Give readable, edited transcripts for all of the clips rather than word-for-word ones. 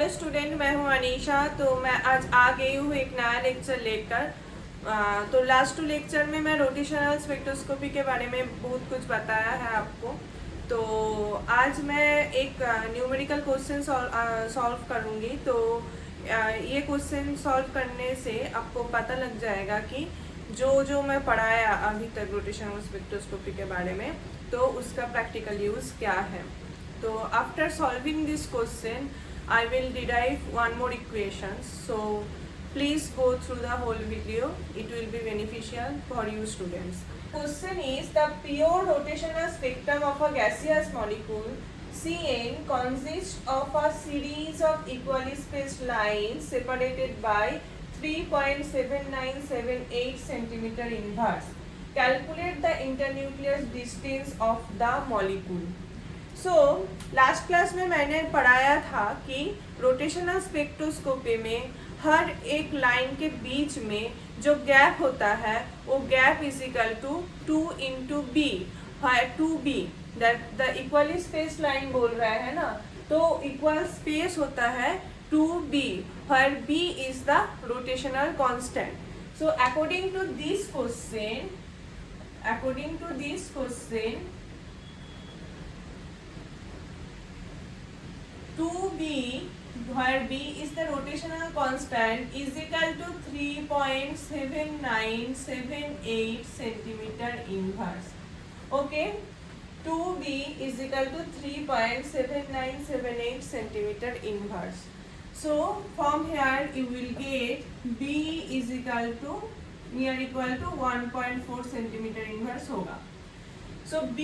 Hello student, मैं हूं अनीशा। तो मैं आज आ गई हूँ एक नया लेक्चर लेकर। तो लास्ट 2 लेक्चर में मैं रोटेशनल स्पेक्ट्रोस्कोपी के बारे में बहुत कुछ बताया है आपको। तो आज मैं एक न्यूमेरिकल क्वेश्चन सॉल्व करूँगी। तो ये क्वेश्चन सॉल्व करने से आपको पता लग जाएगा कि जो मैं पढ़ाया अभी तक रोटेशनल स्पेक्ट्रोस्कोपी के बारे में, तो उसका प्रैक्टिकल यूज़ क्या है। तो after solving this question I will derive one more equation. So please go through the whole video. It will be beneficial for you students. Question is, the pure rotational spectrum of a gaseous molecule Cn consists of a series of equally spaced lines separated by 3.7978 centimeter inverse. Calculate the internuclear distance of the molecule. Last class में मैंने पढ़ाया था कि rotational spectroscopy में हर एक line के बीच में जो गैप होता है वो gap is equal to 2 into b है, 2b। The equally space line बोल रहा है ना, तो इक्वल स्पेस होता है 2b, where b is the rotational constant. So according to this question 2b, where b is the rotational constant, is equal to 3.7978 centimeter inverse. Okay, 2b is equal to 3.7978 centimeter inverse. So from here you will get b is equal to near equal to 1.4 centimeter inverse होगा. So b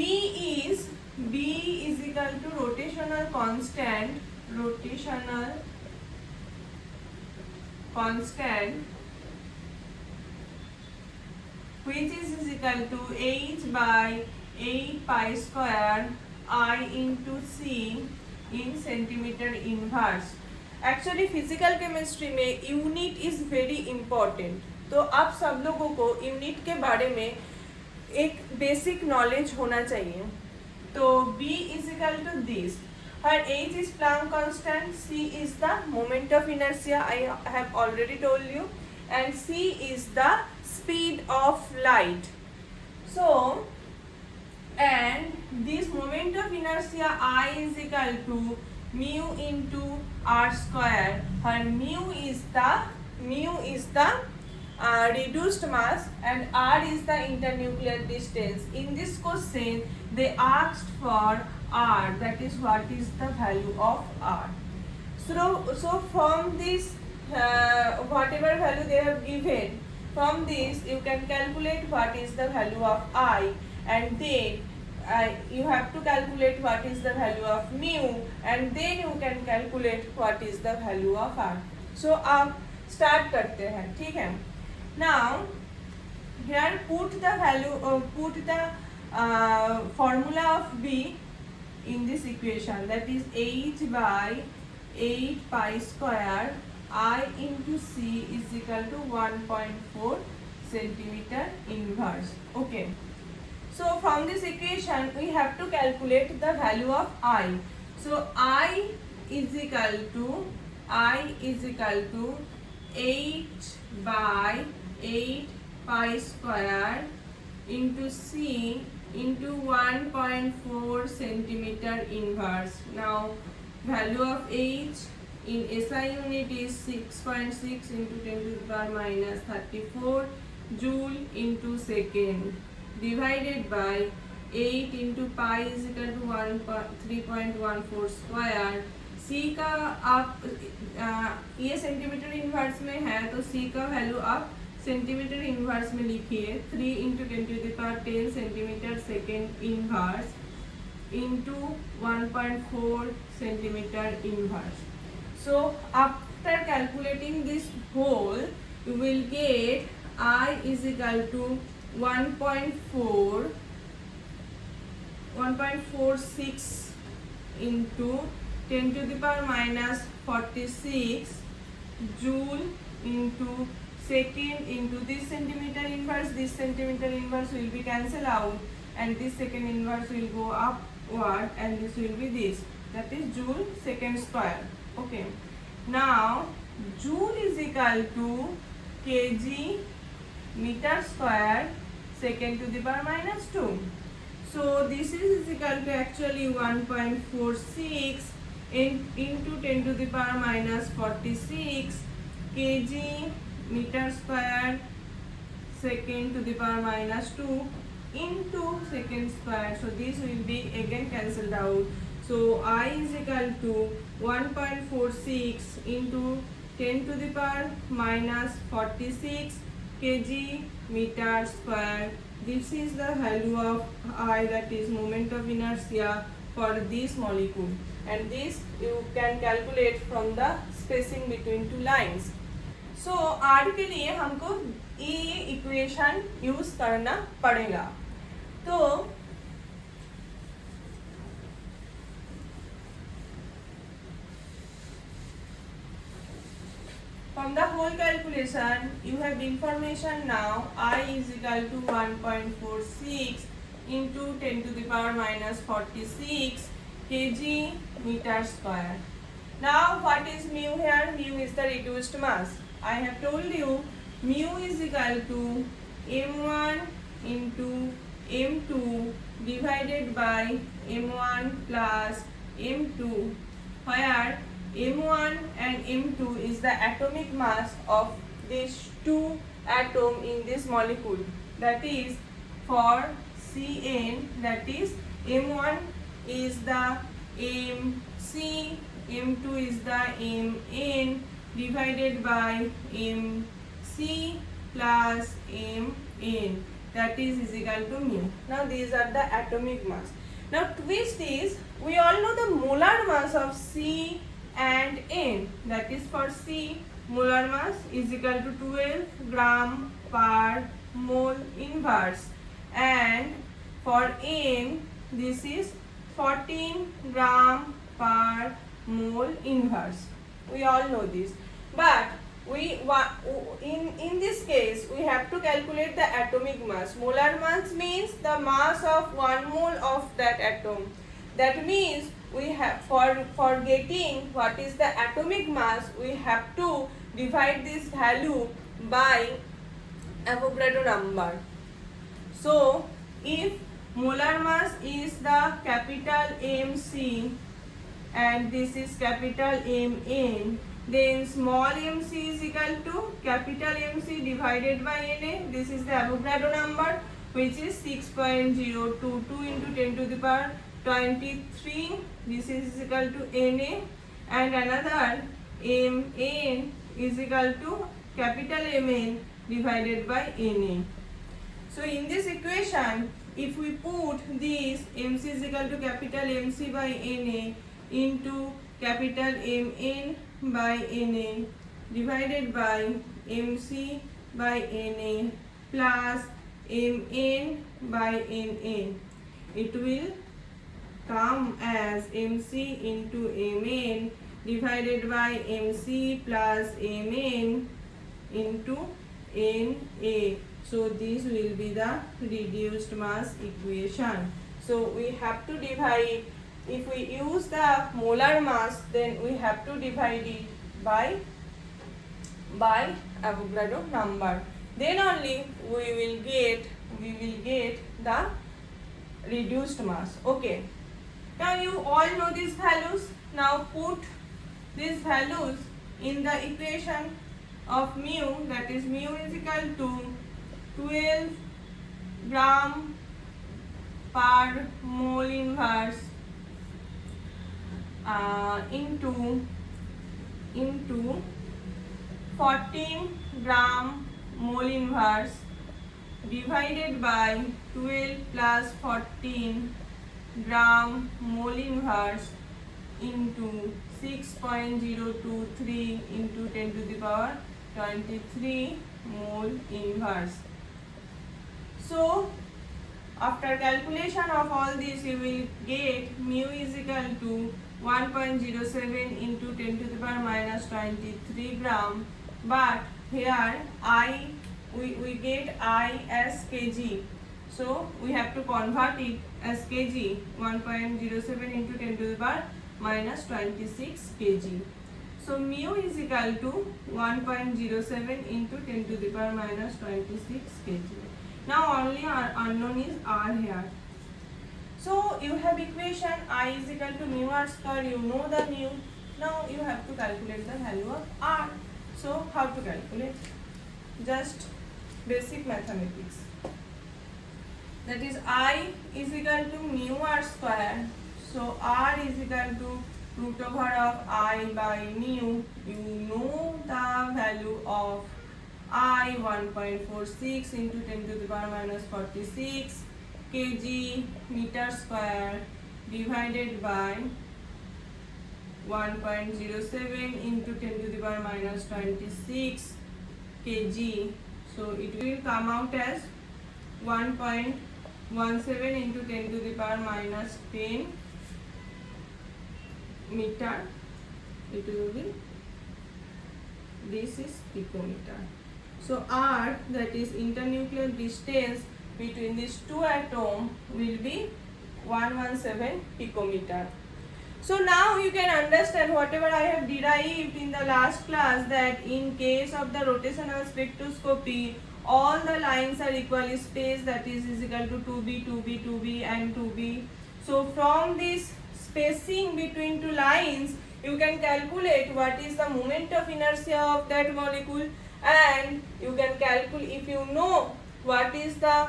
is equal to rotational constant which is equal to h by 8 pi square I into c in centimeter inverse. Actually physical chemistry में unit is very important. तो आप सब लोगों को unit के बारे में एक बेसिक नॉलेज होना चाहिए। तो b is equal to this. Her h is Planck constant, c is the moment of inertia, I have already told you, and c is the speed of light. So, and this moment of inertia I is equal to mu into r square. Her mu is the reduced mass and r is the internuclear distance. In this question they asked for r, that is what is the value of r. So from this whatever value they have given, from this you can calculate what is the value of I, and then you have to calculate what is the value of mu, and then you can calculate what is the value of r. So आप start करते हैं, ठीक है। Now here put the formula of b in this equation, that is h by 8 pi square I into c is equal to 1.4 centimeter inverse. Okay, so from this equation we have to calculate the value of I. So I is equal to 8 by 8 pi square into c into 1.4 centimeter inverse. Now value of h in SI unit is 6.6 into 10 to the power minus 34 joule into second, divided by 8 into pi is equal to 3.14 square. c का आप ये centimetre inverse में है, तो c का value आप centimetre inverse में लिखिए। 3 into 10 to the power 10 centimetre second inverse into 1.4 centimetre inverse. So after calculating this whole you will get I is equal to 1.46 into 10 to the power minus 46 joule into second into this centimeter inverse. This centimeter inverse will be cancelled out, and this second inverse will go upward, and this will be this, that is joule second square. Okay, Now joule is equal to kg meter square second to the power minus 2. So this is equal to actually 1.46 into 10 to the power minus 46 kg meter square second to the power minus 2 into second square. So this will be again cancelled out. So I is equal to 1.46 into 10 to the power minus 46 kg meter square. This is the value of I, that is moment of inertia for this molecule, and this you can calculate from the spacing between two lines. So R के लिए हमको ये equation use करना पड़ेगा. तो from the whole calculation, you have information now. I is equal to 1.46 into 10 to the power minus 46 kg meter square. Now, what is mu here? Mu is the reduced mass. I have told you mu is equal to m1 into m2 divided by m1 plus m2, where m1 and m2 is the atomic mass of these two atoms in this molecule. That is, for Cn, that is m1 is the mc, m2 is the mn divided by mc plus mn, that is equal to mu. Now these are the atomic mass. Now twist is, we all know the molar mass of C and N. That is, for C, molar mass is equal to 12 gram per mole inverse, and for N this is 14 gram per mole inverse. We all know this, but in this case we have to calculate the atomic mass. Molar mass means the mass of 1 mole of that atom. That means we have, for getting what is the atomic mass, we have to divide this value by Avogadro number. So if molar mass is the capital MC and this is capital Mn, then small mc is equal to capital MC divided by Na. This is the Avogadro number, which is 6.022 into 10 to the power 23. This is equal to Na, and another Mn is equal to capital Mn divided by Na. So in this equation, if we put this MC is equal to capital MC by Na into capital Mn by Na divided by MC by Na plus Mn by Na, it will come as MC into Mn divided by MC plus Mn into Na. So this will be the reduced mass equation. So we have to divide. If we use the molar mass, then we have to divide it by Avogadro number. Then only we will get the reduced mass. Okay. Now you all know these values. Now put these values in the equation of mu. That is, mu is equal to 12 gram per mole inverse into 14 gram mole inverse divided by 12 plus 14 gram mole inverse into 6.023 into 10 to the power 23 mole inverse. So after calculation of all this, you will get mu is equal to 1.07 into 10 to the power minus 23 gram, but here we get I as kg, so we have to convert it as kg. 1.07 into 10 to the power minus 26 kg. So mu is equal to 1.07 into 10 to the power minus 26 kg. Now only our unknown is r here. So you have equation I is equal to mu r square. You know the mu. Now you have to calculate the value of r. So how to calculate? Just basic mathematics. That is I is equal to mu r square. So r is equal to root over of I by mu. You know the value of I 1.46 into 10 to the power minus 46 kg meter square divided by 1.07 into 10 to the power minus 26 kg. So it will come out as 1.17 into 10 to the power minus 10 meter. It will be, this is picometer. So R, that is internuclear distance between these two atoms, will be 117 picometer. So now you can understand whatever I have derived in the last class, that in case of the rotational spectroscopy, all the lines are equally spaced, that is equal to 2b, 2b, 2b and 2b. So from this spacing between two lines, you can calculate what is the moment of inertia of that molecule, and you can calculate, if you know what is the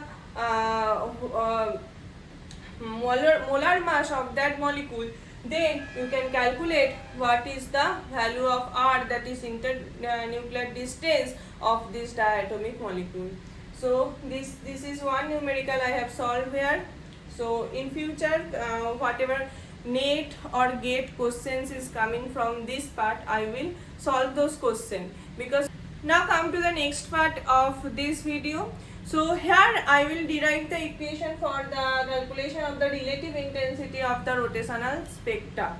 molar mass of that molecule, then you can calculate what is the value of r, that is internuclear distance of this diatomic molecule. So this is one numerical I have solved here. So in future whatever net or gate questions is coming from this part, I will solve those questions. Because now come to the next part of this video. So here I will derive the equation for the calculation of the relative intensity of the rotational spectra.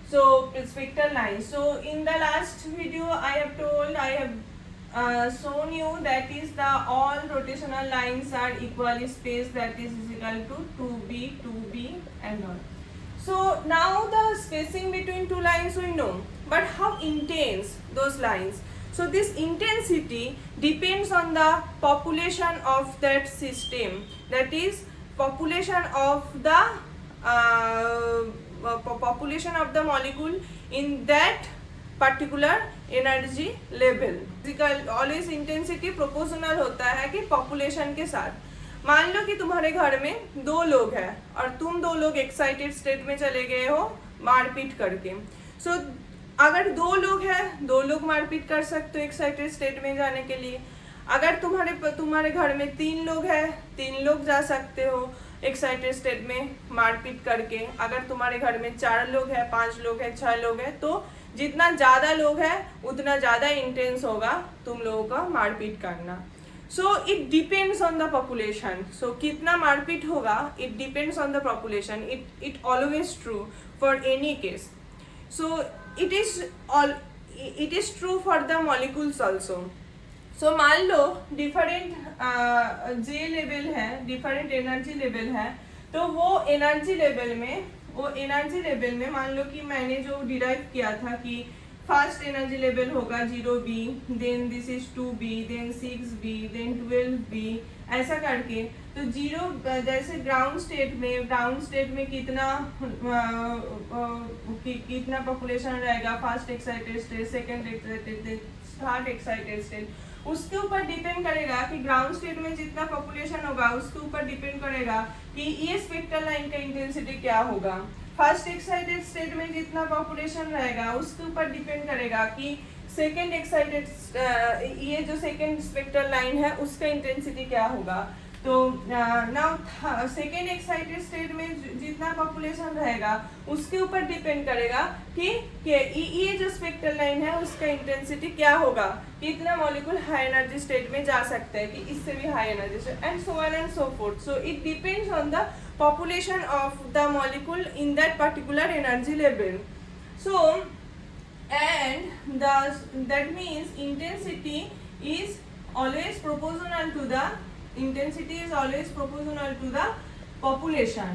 So spectral lines. So in the last video I have shown you that is the all rotational lines are equally spaced, that is equal to 2b, 2b and all. So now the spacing between two lines we know, but how intense those lines? So this intensity depends on the population of that system, that is population of the molecule in that particular energy level. Always intensity proportional होता है कि population के साथ. मान लो कि तुम्हारे घर में 2 लोग हैं और तुम 2 लोग एक्साइटेड स्टेट में चले गए हो मारपीट करके. सो अगर 2 लोग हैं, 2 लोग मारपीट कर सकते हो एक्साइटेड स्टेट में जाने के लिए. अगर तुम्हारे घर में 3 लोग हैं, 3 लोग जा सकते हो एक्साइटेड स्टेट में मारपीट करके. अगर तुम्हारे घर में 4 लोग हैं, 5 लोग हैं, 6 लोग हैं, तो जितना ज़्यादा लोग हैं उतना ज़्यादा इंटेंस होगा तुम लोगों का मारपीट करना. So it depends on the population. So कितना मारपीट होगा, it depends on the population. It always true for any case. So it is true for the molecules also. So मान लो different J level है, different energy level है, तो वो energy level में मान लो कि मैंने जो derive किया था कि फर्स्ट एनर्जी लेवल होगा 0b, then this is 2b, then 6b, then 12b, ऐसा करके. तो 0 जैसे ग्राउंड स्टेट में कितना पॉपुलेशन रहेगा, first excited state, second excited state, third excited state, उसके ऊपर डिपेंड करेगा कि ग्राउंड स्टेट में जितना पॉपुलेशन होगा उसके ऊपर डिपेंड करेगा कि ये स्पेक्ट्रल लाइन का इंटेंसिटी क्या होगा. फर्स्ट एक्साइटेड स्टेट में जितना पॉपुलेशन रहेगा उसके ऊपर डिपेंड करेगा कि सेकेंड एक्साइटेड ये जो सेकेंड स्पेक्ट्रल लाइन है उसका इंटेंसिटी क्या होगा. तो नाउ सेकेंड एक्साइटेड स्टेट में जितना पॉपुलेशन रहेगा उसके ऊपर डिपेंड करेगा कि ये जो स्पेक्ट्रल लाइन है उसका इंटेंसिटी क्या होगा, कि इतना मॉलिक्यूल हाई एनर्जी स्टेट में जा सकता है, कि इससे भी high energy state, and so on and so fourth. So it depends on the population of the molecule in that particular energy level. So and that means intensity is always proportional to the population.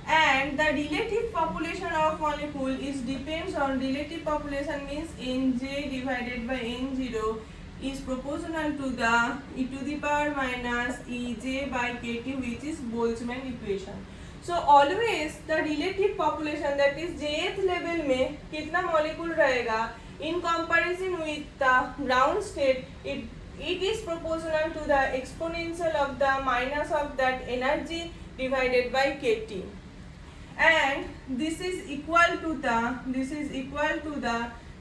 and the relative population of molecule is depends on relative population means Nj divided by N0 is proportional to the e to the power minus Ej by Kt, which is Boltzmann equation. So always the relative population, that is jth level में कितना molecule रहेगा in comparison with the ground state, it is proportional to the exponential of the minus of that energy divided by Kt, and this is equal to the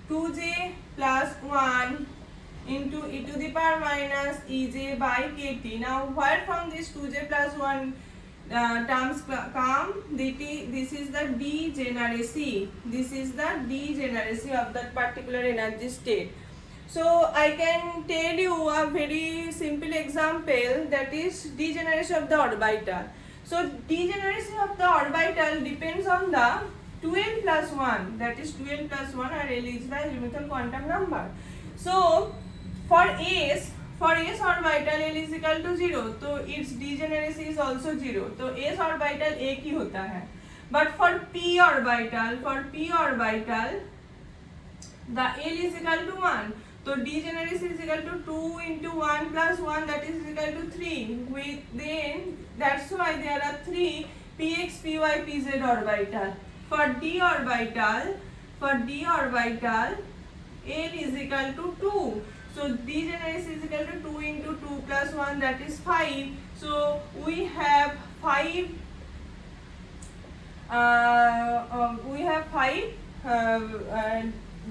2j plus 1 into e to the power minus Ej by Kt. Now where from this 2j plus 1 terms come, this is the degeneracy. This is the degeneracy of that particular energy state. So I can tell you a very simple example, that is degeneration of the orbital. So degeneration of the orbital depends on the 12 plus 1, that is 12 plus 1, or L is the elemental quantum number. So for S orbital L is equal to 0, so its degeneracy is also 0, so S orbital एक ही होता है. But for P orbital the L is equal to 1, so degeneracy is equal to 2 into 1 plus 1, that is equal to 3. Then that's why there are 3 px, py, pz orbital. For d orbital L is equal to 2. So degeneracy is equal to 2 into 2 plus 1, that is 5. So we have 5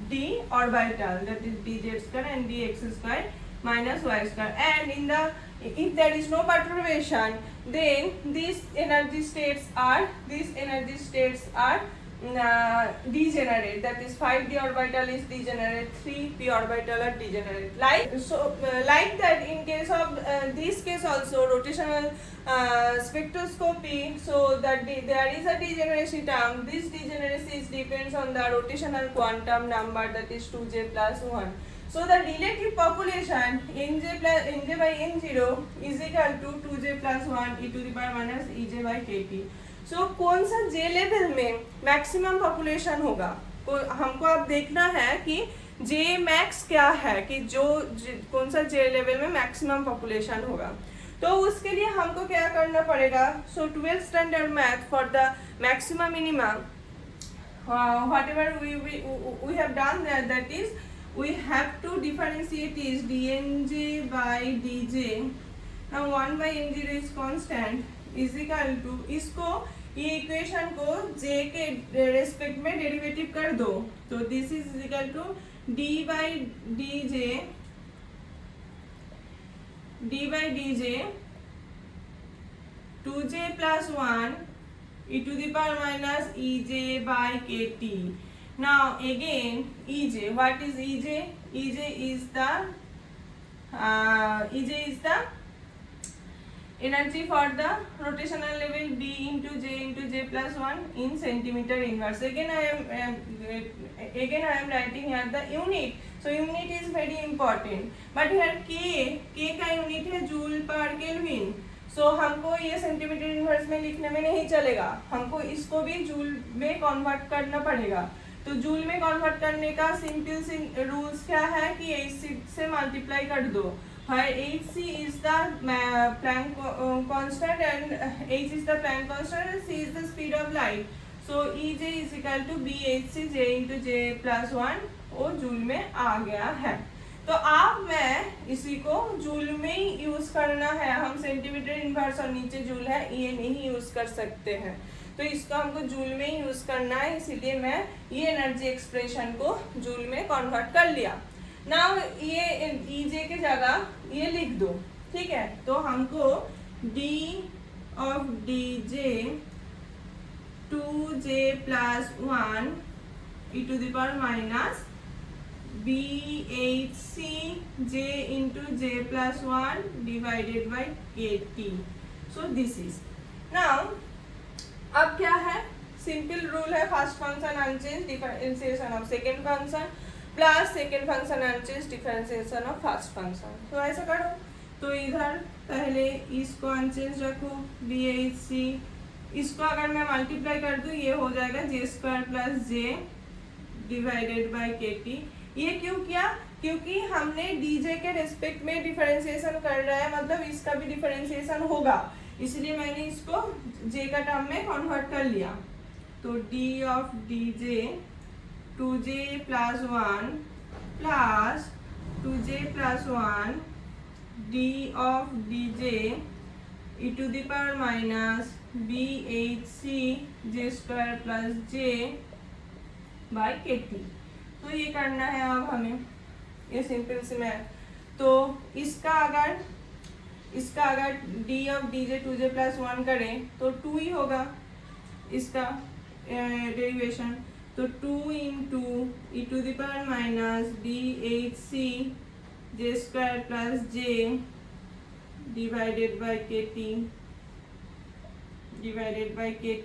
d orbital, that is dz square and dx square minus y square, and if there is no perturbation, then these energy states are degenerate, that is 5d orbital is degenerate, 3p orbital are degenerate, like that. In case of this case also, rotational spectroscopy, so that there is a degeneracy term. This degeneracy depends on the rotational quantum number, that is 2j plus 1. So the relative population Nj by N0 is equal to 2j plus 1 e to the power minus Ej by Kt. So कौन सा J level में maximum population होगा, हमको अब देखना है कि J max क्या है, कि कौन सा J लेवल में मैक्सिमम पॉपुलेशन होगा. तो उसके लिए हमको क्या करना पड़ेगा. सो 12th standard math for the maximum minimum, whatever we have done there, that is we have to differentiate is dnj by dj. Now 1 by n0 is constant is equal to, इसको ये इक्वेशन को j के respect में derivative कर दो, तो this is equal to d by dj 2j plus 1 e to the power minus Ej by Kt. Now again Ej, what is Ej? Ej is the energy for the rotational level b into j plus 1 in centimeter inverse. Again I am writing here the unit. So unit is very important, but here k का unit है joule पर kelvin. So हमको ये centimetre inverse में लिखने में नहीं चलेगा, हमको इसको भी जूल में कन्वर्ट करना पड़ेगा. तो जूल में कन्वर्ट करने का सिंपल रूल्स क्या है कि h से मल्टीप्लाई कर दो. Where hc is the Planck constant and h is the Planck constant and c is the speed of light. So Ej is equal to bhc j into j plus 1, वो joule में आ गया है. तो आप मैं इसी को जूल में ही यूज करना है, हम सेंटीमीटर इनवर्स और नीचे जूल है ये नहीं यूज कर सकते हैं, तो इसको हमको जूल में ही यूज करना है, इसीलिए मैं ये एनर्जी एक्सप्रेशन को जूल में कन्वर्ट कर लिया. नाउ ये Ej के जगह ये लिख दो, ठीक है. तो हमको d of dj 2j plus 1 e to the power minus bhc j into j plus 1 divided by kt. So this is now. अब क्या है, सिंपल रूल है, first function unchange differentiation of second function plus second function unchange differentiation of first function. तो ऐसा करो, तो इधर पहले इसको अनचेंज रखो bhc इसको अगर मैं मल्टीप्लाई कर दूं ये हो जाएगा जे square plus j divided by k t. ये क्यों किया? क्योंकि हमने डीजे के रिस्पेक्ट में डिफरेंशिएशन कर रहा है, मतलब इसका भी डिफरेंशिएशन होगा, इसलिए मैंने इसको जे का टर्म में कन्वर्ट कर लिया। तो d of d j 2j plus 1 plus 2j plus 1 d of d j e to the power minus B H C J square plus j by के टी। तो ये करना है अब हमें, ये सिंपल से मैथ। तो इसका अगर D of d j 2j plus 1 करें तो 2 ही होगा इसका डेरिवेशन। तो 2 into E to the power minus B H C J square plus j divided by k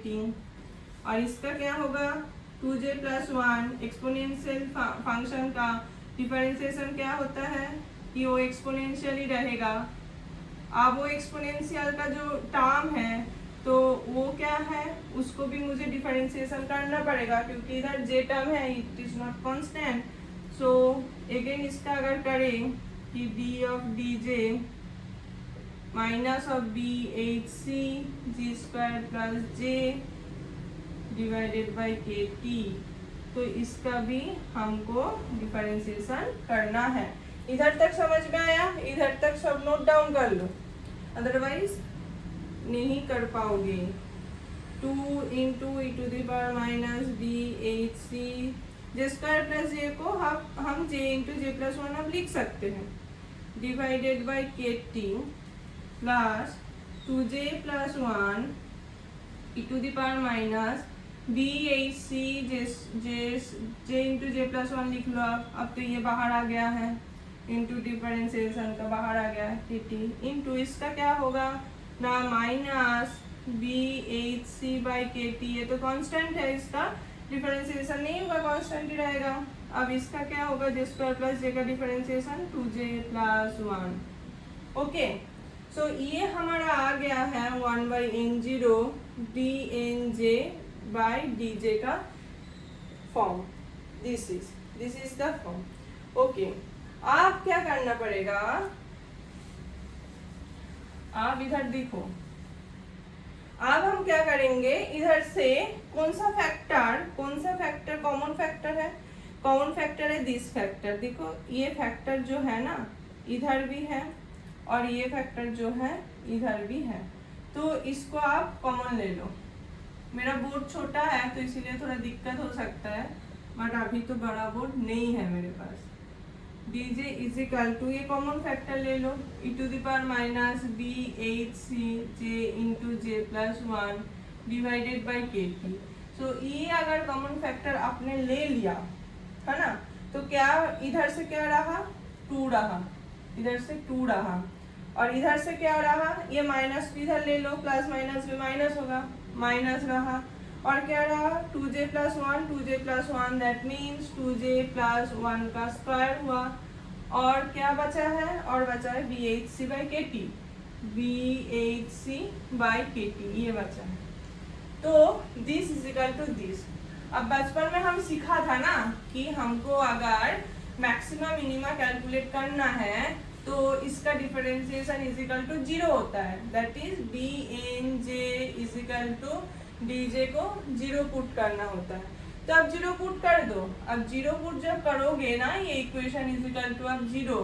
t. और इसका क्या होगा? 2j प्लस 1 एक्सपोनेंशियल फंक्शन का डिफरेंशिएशन क्या होता है कि वो एक्सपोनेंशियल ही रहेगा। अब वो एक्सपोनेंशियल का जो टर्म है तो वो क्या है, उसको भी मुझे डिफरेंशिएशन करना पड़ेगा क्योंकि इधर जे टर्म है, it is not constant. So again इसका अगर करें कि d of d j minus of b H c g square plus j divided by k t, तो इसका भी हमको डिफरेंशिएशन करना है। इधर तक समझ में आया? इधर तक सब नोट डाउन कर लो, अदरवाइज नहीं कर पाओगे। 2 into E to the power minus B H C J square plus J को हम जे इंटू जे प्लस 1 अब लिख सकते हैं, divided by k t plus 2j plus 1 e to the power minus B H C J into J plus 1 लिख लो। अब तो ये बाहर आ गया है, इंटू डिफरेंशिएशन का बाहर आ गया है के टी, इंटू इसका क्या होगा ना minus B H C by के टी। ये तो कांस्टेंट है, इसका डिफरेंशिएशन नहीं होगा, कांस्टेंट ही रहेगा। अब इसका क्या होगा? जे स्क्वायर प्लस जे का डिफरेंशिएशन 2j प्लस 1। ओके, सो ये हमारा आ गया है 1/n0 dnj बाई dj का form. This is the form. Okay, आप क्या करना पड़ेगा? आप इधर देखो, अब हम क्या करेंगे, इधर से कौन सा फैक्टर कॉमन फैक्टर है? कॉमन फैक्टर है दिस फैक्टर। देखो ये फैक्टर जो है ना इधर भी है और ये फैक्टर जो है इधर भी है, तो इसको आप कॉमन ले लो। मेरा बोर्ड छोटा है तो इसीलिए थोड़ा दिक्कत हो सकता है, बट अभी तो बड़ा बोर्ड नहीं है मेरे पास। dj इज इक्वल टू, ये कॉमन फैक्टर ले लो, E to the power minus B H C J into J plus 1 divided by के टी। सो ये अगर कॉमन फैक्टर आपने ले लिया है ना, तो क्या इधर से क्या रहा? 2 रहा, इधर से 2 रहा, और इधर से क्या रहा? ये माइनस भी इधर ले लो, प्लस माइनस में माइनस होगा, माइनस रहा, और क्या रहा? 2j plus 1 that means 2j plus 1 का स्क्वायर हुआ, और क्या बचा है? और बचा है बी एच सी बाई के टी, ये बचा है। तो this is equal to this. अब बचपन में हम सीखा था ना कि हमको अगर मैक्सिमम मिनिमा कैलकुलेट करना है तो इसका डिफरेंशिएशन इज इक्वल टू 0 होता है, that is b n j is equal to d j को 0 पुट करना होता है। तो अब 0 पुट कर दो। अब 0 पुट जब करोगे ना, ये इक्वेशन इज इक्वल टू अब 0,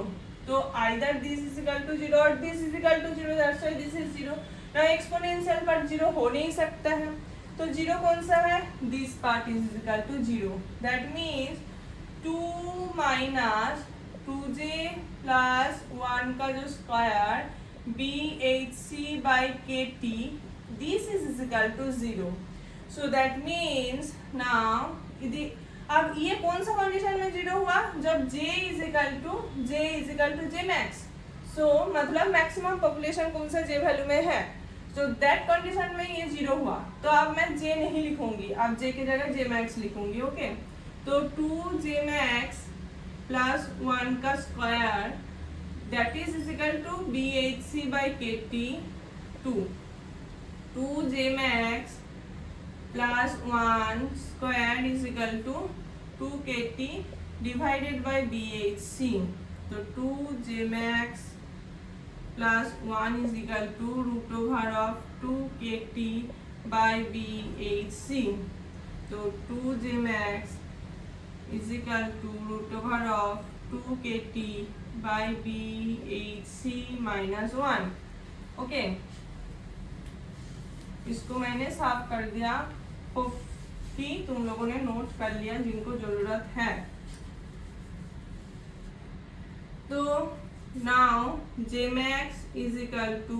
तो either this is equal to 0 और this is equal to 0, that's why this is 0। ना एक्सपोनेंशियल पर 0 हो नहीं सकता है, तो 0 कौन सा है? This part is equal to 0, that means 2 minus 2j plus 1 का जो square B H C by के T, this is equal to 0। So that means now अब ये कौन सा कंडीशन में 0 हुआ? जब j is equal to j max. So मतलब मैक्सिमम पॉपुलेशन कौन सा j वैल्यू में है, तो दैट कंडीशन में ये 0 हुआ। तो अब मैं j नहीं लिखूंगी, अब j की जगह j मैक्स लिखूंगी। ओके, तो 2j मैक्स प्लस 1 का square that is equal to b H C by के t 2। 2j max plus 1 square is equal to 2kt divided by BHC. तो 2j max plus 1 is equal to root over of 2kt by BHC. तो 2j max is equal to root over of 2kt by BHC minus 1. Okay, इसको मैंने साफ कर दिया। Hope कि तुम लोगों ने नोट कर लिया जिनको जरूरत है। तो now j max is equal to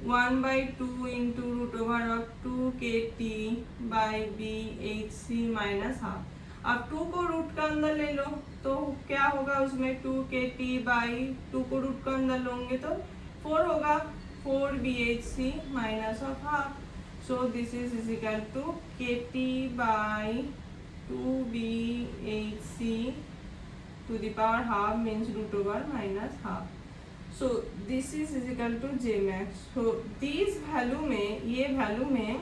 1/2 into root over of 2kt by BHC minus half. अब 2 को रूट का अंदर ले लो तो क्या होगा उसमें 2kt by 2 को रूट का अंदर लोगे तो 4 होगा, 4 BHC minus of half. So this is equal to kt by 2 BHC to the power half means root over minus half. So this is equal to j max. So this value में, ये value में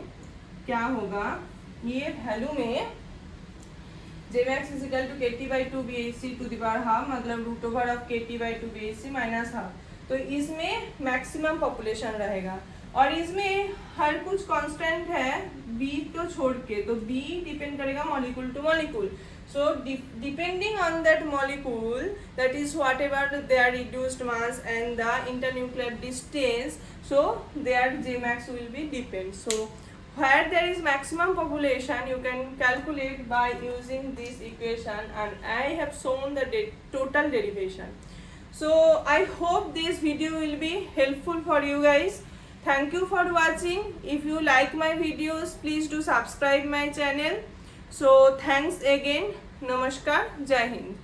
क्या होगा, ये value में j max is equal to kt by 2 BHC to the power half, मतलब root over of kt by 2 BHC minus half. तो इसमें मैक्सिमम पॉपुलेशन रहेगा और इसमें हर कुछ कांस्टेंट है b तो छोड़ के, तो b डिपेंड करेगा molecule two molecule. So depending on that molecule, that is whatever their reduced mass and the internuclear distance, so their Jmax will be depend. So where there is maximum population, you can calculate by using this equation, and I have shown the total derivation. So I hope this video will be helpful for you guys. Thank you for watching. If you like my videos, please do subscribe my channel. So thanks again. Namaskar. Jai Hind.